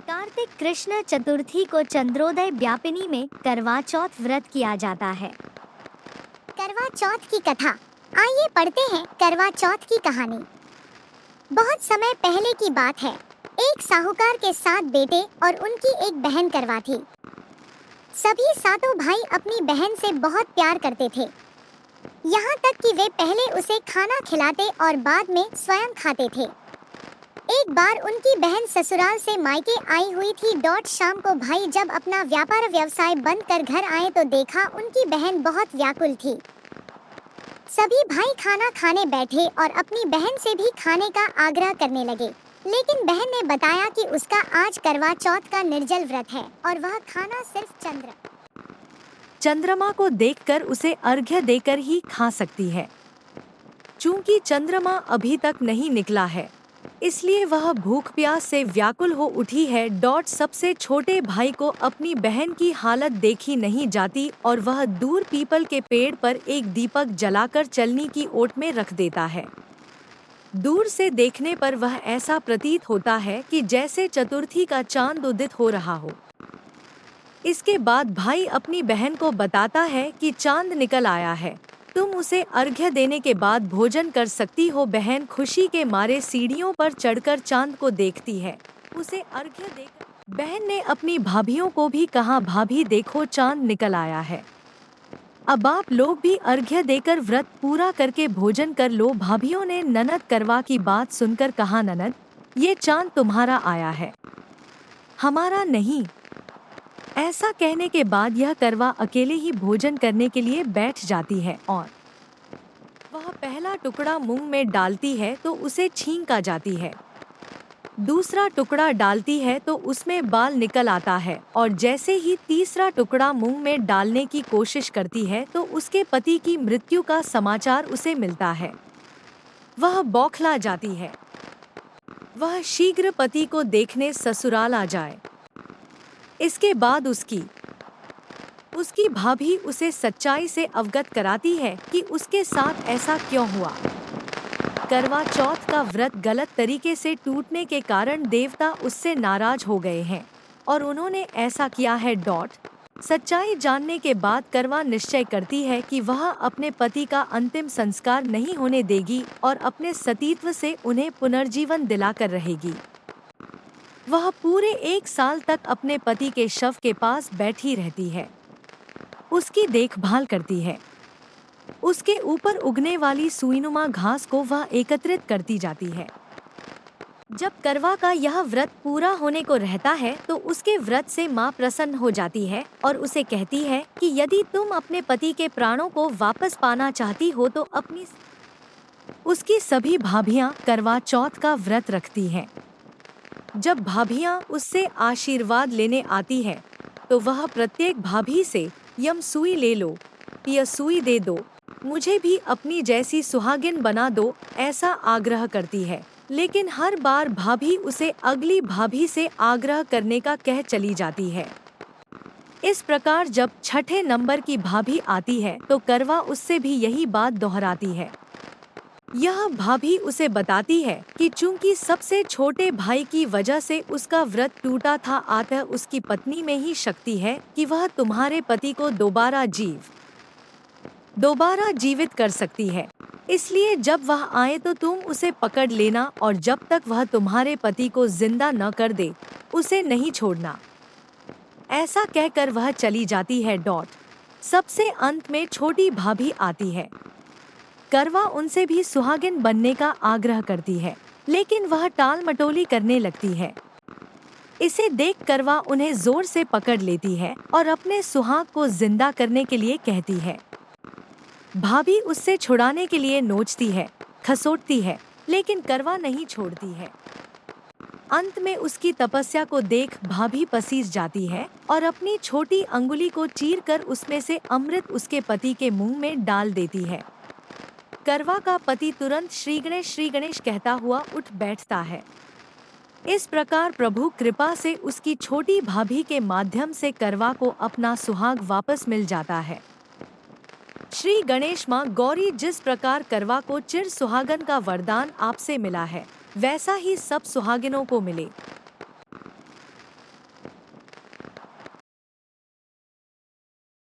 कार्तिक कृष्ण चतुर्थी को चंद्रोदय व्यापिनी में करवा चौथ व्रत किया जाता है। करवा चौथ की कथा। आइए पढ़ते हैं करवा चौथ की कहानी। बहुत समय पहले की बात है। एक साहूकार के 7 बेटे और उनकी एक बहन करवा थी। सभी सातों भाई अपनी बहन से बहुत प्यार करते थे, यहाँ तक कि वे पहले उसे खाना खिलाते और बाद में स्वयं खाते थे। एक बार उनकी बहन ससुराल से मायके आई हुई थी। शाम को भाई जब अपना व्यापार व्यवसाय बंद कर घर आए तो देखा उनकी बहन बहुत व्याकुल थी। सभी भाई खाना खाने बैठे और अपनी बहन से भी खाने का आग्रह करने लगे, लेकिन बहन ने बताया कि उसका आज करवा चौथ का निर्जल व्रत है और वह खाना सिर्फ चंद्रमा को देखकर उसे अर्घ्य देकर ही खा सकती है। चूंकि चंद्रमा अभी तक नहीं निकला है, इसलिए वह भूख प्यास से व्याकुल हो उठी है। सबसे छोटे भाई को अपनी बहन की हालत देखी नहीं जाती और वह दूर पीपल के पेड़ पर एक दीपक जलाकर चलनी की ओट में रख देता है। दूर से देखने पर वह ऐसा प्रतीत होता है कि जैसे चतुर्थी का चांद उदित हो रहा हो। इसके बाद भाई अपनी बहन को बताता है कि चांद निकल आया है, तुम उसे अर्घ्य देने के बाद भोजन कर सकती हो। बहन खुशी के मारे सीढ़ियों पर चढ़कर चांद को देखती है। उसे अर्घ्य देकर बहन ने अपनी भाभियों को भी कहा, भाभी देखो चांद निकल आया है, अब आप लोग भी अर्घ्य देकर व्रत पूरा करके भोजन कर लो। भाभियों ने ननद करवा की बात सुनकर कहा, ननद ये चांद तुम्हारा आया है, हमारा नहीं। ऐसा कहने के बाद यह करवा अकेले ही भोजन करने के लिए बैठ जाती है और वह पहला टुकड़ा मुंह में डालती है तो उसे छींक आ जाती है। दूसरा टुकड़ा डालती है तो उसमें बाल निकल आता है और जैसे ही तीसरा टुकड़ा मुंह में डालने की कोशिश करती है तो उसके पति की मृत्यु का समाचार उसे मिलता है। वह बौखला जाती है। वह शीघ्र पति को देखने ससुराल आ जाए। इसके बाद उसकी भाभी उसे सच्चाई से अवगत कराती है कि उसके साथ ऐसा क्यों हुआ। करवा चौथ का व्रत गलत तरीके से टूटने के कारण देवता उससे नाराज हो गए हैं और उन्होंने ऐसा किया है। सच्चाई जानने के बाद करवा निश्चय करती है कि वह अपने पति का अंतिम संस्कार नहीं होने देगी और अपने सतीत्व से उन्हें पुनर्जीवन दिलाकर रहेगी। वह पूरे 1 साल तक अपने पति के शव के पास बैठी रहती है, उसकी देखभाल करती है। उसके ऊपर उगने वाली सुईनुमा घास को वह एकत्रित करती जाती है। जब करवा का यह व्रत पूरा होने को रहता है तो उसके व्रत से माँ प्रसन्न हो जाती है और उसे कहती है कि यदि तुम अपने पति के प्राणों को वापस पाना चाहती हो तो उसकी सभी भाभियाँ करवा चौथ का व्रत रखती हैं। जब भाभियाँ उससे आशीर्वाद लेने आती हैं तो वह प्रत्येक भाभी से यम सुई ले लो, यह सुई दे दो, मुझे भी अपनी जैसी सुहागिन बना दो, ऐसा आग्रह करती है। लेकिन हर बार भाभी उसे अगली भाभी से आग्रह करने का कह चली जाती है। इस प्रकार जब 6ठे नंबर की भाभी आती है तो करवा उससे भी यही बात दोहराती है। यह भाभी उसे बताती है कि चूंकि सबसे छोटे भाई की वजह से उसका व्रत टूटा था, अतः उसकी पत्नी में ही शक्ति है कि वह तुम्हारे पति को दोबारा जीवित कर सकती है। इसलिए जब वह आए तो तुम उसे पकड़ लेना और जब तक वह तुम्हारे पति को जिंदा न कर दे उसे नहीं छोड़ना। ऐसा कहकर वह चली जाती है। सबसे अंत में छोटी भाभी आती है। करवा उनसे भी सुहागिन बनने का आग्रह करती है, लेकिन वह टाल मटोली करने लगती है। इसे देख करवा उन्हें जोर से पकड़ लेती है और अपने सुहाग को जिंदा करने के लिए कहती है। भाभी उससे छुड़ाने के लिए नोचती है, खसोटती है, लेकिन करवा नहीं छोड़ती है। अंत में उसकी तपस्या को देख भाभी पसीज जाती है और अपनी छोटी अंगुली को चीरकर उसमें से अमृत उसके पति के मुंह में डाल देती है। करवा का पति तुरंत श्री गणेश कहता हुआ उठ बैठता है। इस प्रकार प्रभु कृपा से उसकी छोटी भाभी के माध्यम से करवा को अपना सुहाग वापस मिल जाता है। श्री गणेश माँ गौरी जिस प्रकार करवा को चिर सुहागन का वरदान आपसे मिला है, वैसा ही सब सुहागिनों को मिले।